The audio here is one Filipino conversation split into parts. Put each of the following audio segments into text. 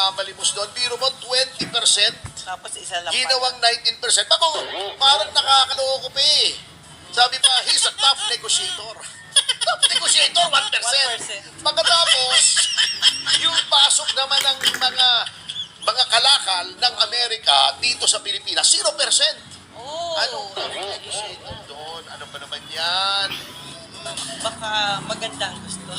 namamalimos doon. Biro mo, 20%. Tapos isa lang Ginawang 19%. Bako, parang nakakaloko pa eh. Sabi pa, he's a tough negotiator. Tough negotiator, 1%. 1%. Pagkatapos, yung pasok naman ng mga kalakal ng Amerika dito sa Pilipinas, 0%. Oh, Anong negotiator doon? Ano ba naman yan? baka maganda ang gusto.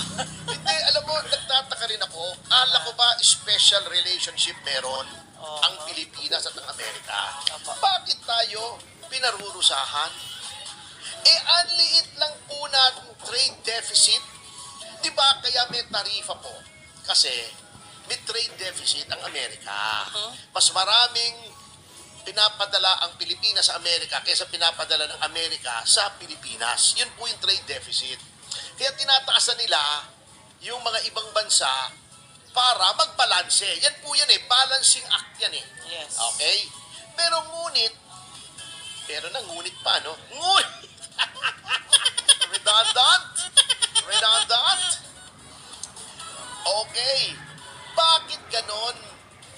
Hindi, alam mo, nagtataka rin ako. Ala ko ba special relationship meron ang Pilipinas at ang Amerika? Bakit tayo pinarurusahan? Eh, ang liit lang po ng trade deficit. Di ba kaya may tarifa po? Kasi may trade deficit ang Amerika. Mas maraming pinapadala ang Pilipinas sa Amerika kaysa pinapadala ng Amerika sa Pilipinas. Yun po yung trade deficit. Kaya tinataasan nila yung mga ibang bansa para magbalanse. Yan po yan eh. Balancing act yan eh. Yes. Okay? Pero ngunit pa, no? Ngunit! Redundant! Redundant! Okay. Bakit ganon?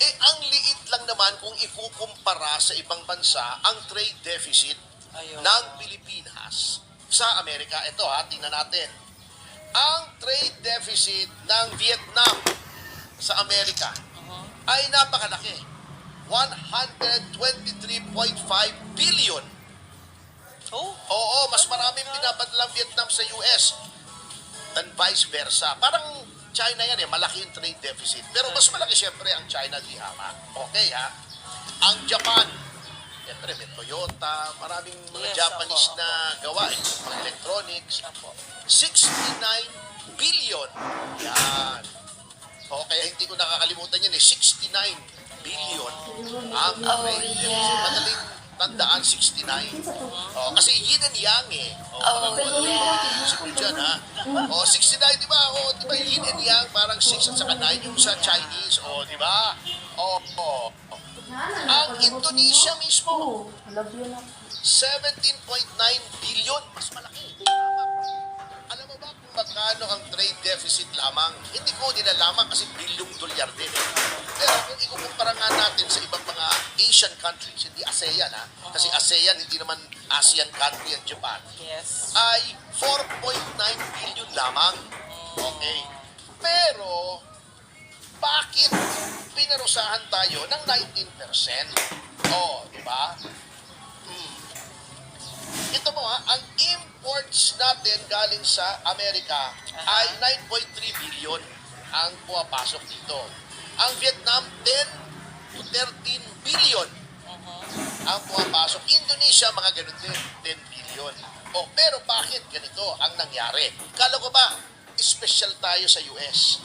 Eh, ang liit lang naman kung ikukumpara sa ibang bansa ang trade deficit Ayun. ng Pilipinas sa Amerika. Ito ha, tingnan natin. Ang trade deficit ng Vietnam sa Amerika ay napakalaki. 123.5 billion. Oh, Oo, mas maraming pinapadala ang Vietnam sa US than vice versa. Parang China yan eh, malaki yung trade deficit. Pero mas malaki siyempre ang China, di hama. Okay ha? Ang Japan, siyempre may Toyota, maraming mga Yes, Japanese apo. na gawa, mga electronics. 69 billion. Yan. O, kaya hindi ko nakakalimutan yan eh, 69 billion ang trade deficit. Madaling tandaan, 69. O, kasi yin and yang eh. O, Siguro dyan, ha? O, 69, di ba? O, di ba, yin and yang, parang 6 at saka 9 yung sa Chinese. O, di ba? O. Ang Indonesia mismo, 17.9 billion. Mas malaki. Alam mo ba kung magkano ang trade deficit lamang? Hindi ko nilalaman kasi bilyong dolyar din. Pero kung ikukumpara nga natin sa ibang mga Asian countries, hindi ASEAN ha, kasi ASEAN hindi naman ASEAN country at Japan, yes. ay 4.9 billion lamang. Okay. Pero, bakit pinarusahan tayo ng 19%? Oh, di ba? Ito mo ha, ang imports natin galing sa Amerika ay 9.3 billion ang pumapasok dito. Ang Vietnam, 10 to 13 billion ang pumapasok. Indonesia, mga ganun din, 10 billion. Oh, pero bakit ganito ang nangyari? Kala ko ba, special tayo sa US?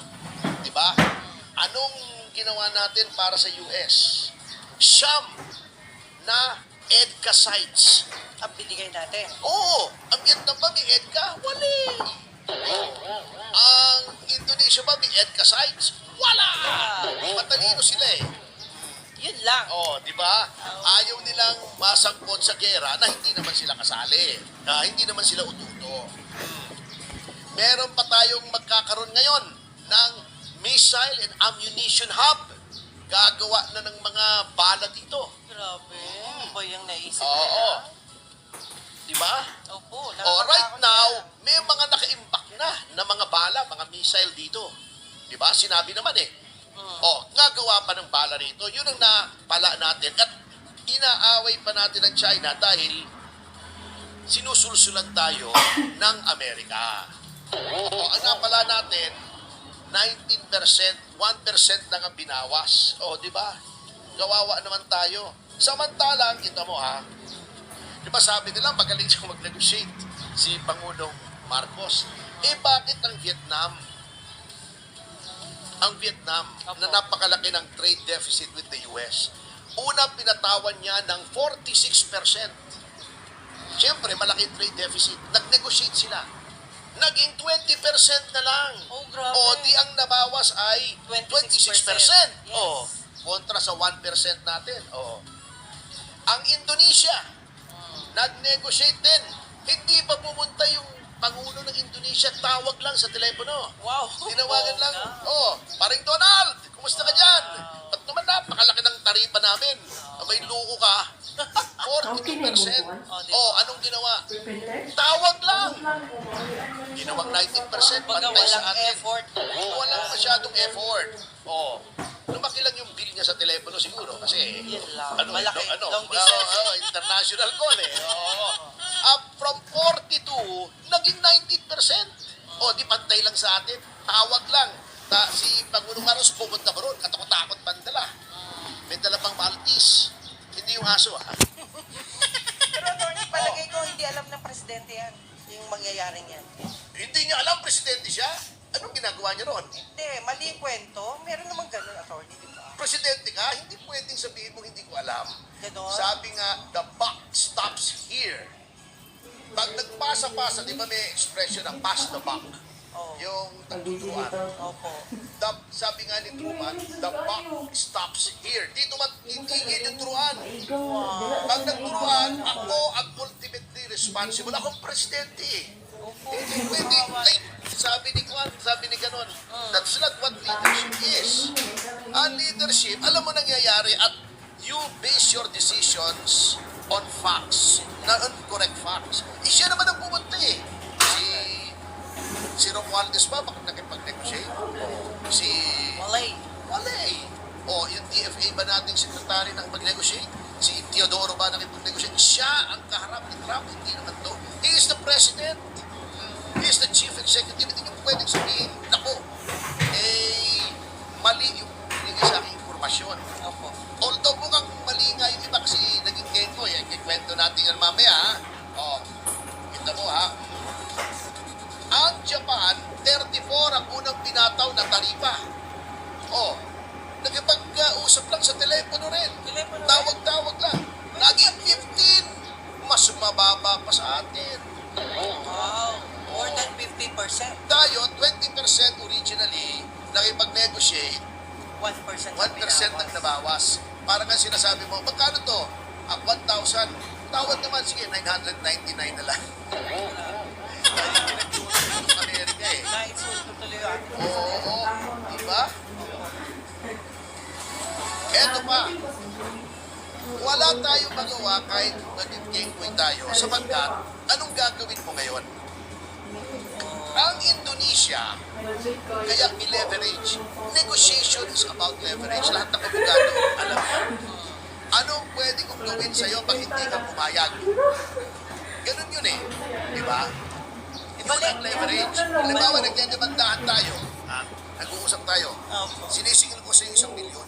Di ba? Anong ginawa natin para sa US? Siyam na EDCA sites. Ang binigay natin. Oo, ang Vietnam ba may EDCA? Wala. Ang Indonesia ba may EDCA sites? Wala. Matalino sila eh. Yun lang. Oh, di ba? Ayaw nilang masangkot sa gera na hindi naman sila kasali. Na hindi naman sila ututo. Meron pa tayong magkakaroon ngayon ng missile and ammunition hub. Gagawa na ng mga bala dito. Grabe. Ano ba yung naisip Oo. nila? Di ba? Opo. Oh, right nakakatakot now, yan. may mga naka-imbak na mga bala, mga missile dito. Di ba? Sinabi naman eh. Oh, gagawa pa ng bala rito. Yun ang napala natin. At inaaway pa natin ang China dahil sinusulsulan tayo ng Amerika. Oh, ang napala natin, 19%, 1% lang ang binawas. Oh, di ba? Gawawa naman tayo. Samantalang, kita mo ha, di ba sabi nila magaling siya mag-negotiate si Pangulong Marcos. Eh bakit ang Vietnam na napakalaki ng trade deficit with the US, una pinatawan niya ng 46%. Siyempre, malaki trade deficit. Nag-negotiate sila. Naging 20% na lang. Oh, grabe. O, di ang nabawas ay 26%. 26%. Yes. O, kontra sa 1% natin. O. Ang Indonesia, nag-negotiate din. Hindi pa pumunta yung Pangulo ng Indonesia, tawag lang sa telepono. Wow. Tinawagan lang. Bongga. Oh, paring Donald, kumusta ka dyan? Wow. Abay, loko ka. 42%. Oh, anong ginawa? Tawag lang. Ginawang 19%. Baga Pantay sa walang atin. effort. Walang masyadong effort. Oh, lumaki lang yung bill niya sa telepono siguro kasi Yun lang. ano, Malaki. ano, Long distance. international call eh. Oo. From 42, naging 19%. Oh, di pantay lang sa atin. Tawag lang. Si Pangulong Marcos pumunta ba ron? Katakot-takot bandala. May dala pang Maltese. Hindi yung aso, ha? Pero attorney, palagay ko hindi alam ng presidente yan. Yung mangyayaring yan. Hindi niya alam, presidente siya. Anong ginagawa niya ron? Hindi, mali yung kwento. Meron naman ganun, attorney, di ba? Presidente ka, hindi pwedeng sabihin mo hindi ko alam. Ganon. Sabi nga, the buck stops here. Pag nagpasa-pasa, di ba may expression na pass the buck? Oh. Yung tagtutuan. Opo. Sabi nga ni Truman, the buck stops here. Dito titigil yung turuan. Pag nagturuan, ako ang ultimately responsible. Akong presidente eh. Opo. Hindi pwede. Ay, sabi ni Kwan, sabi ni Ganon, that's not what leadership is. Ang leadership, alam mo nangyayari at you base your decisions on facts, not on correct facts. Eh, siya naman ang pumunta eh. Si Romualdez ba, bakit nakipag-negotiate? Si Malay. Malay. O, yung DFA ba nating sekretary nang mag-negotiate? Si Teodoro ba nakipag-negotiate? Siya ang kaharap ni Trump, hindi naman to. He is the president. He is the chief executive. Hindi nyo pwedeng sabihin, naku, mali yung binigay sa aking informasyon. Opo. Although mukhang mali nga yung iba kasi naging kento eh. Kikwento natin yan mamaya ha. O, kita mo ha. Ang Japan, 34 ang unang pinataw na taripa. O, nakipag-usap lang sa telepono rin. Telepono rin? Tawag-tawag lang. Naging 15. Mas mababa pa sa atin. Wow. More than 50%. Tayo, 20% originally, nakipag-negotiate, 1% 1% ang nabawas. Parang nga sinasabi mo, magkano to? 1,000. Tawad naman, sige, 999 na lang. Ay, pinagtuloy ng Amerika eh. Naisulto tuloy yung ating Oo, diba? Eto pa, wala tayong magawa kahit maging kengkoy tayo sapagkat anong gagawin mo ngayon? Ang Indonesia, kaya i-leverage. Negotiation is about leverage. Lahat ng abogado, alam mo. Anong pwede kong gawin sa'yo pag hindi ka pumayag? Ganun yun eh. Di ba? Yun ang leverage. Halimbawa, nagdedebandahan tayo. Nag-uusap tayo. Opo. Sinisingil ko sa iyo 1 milyon.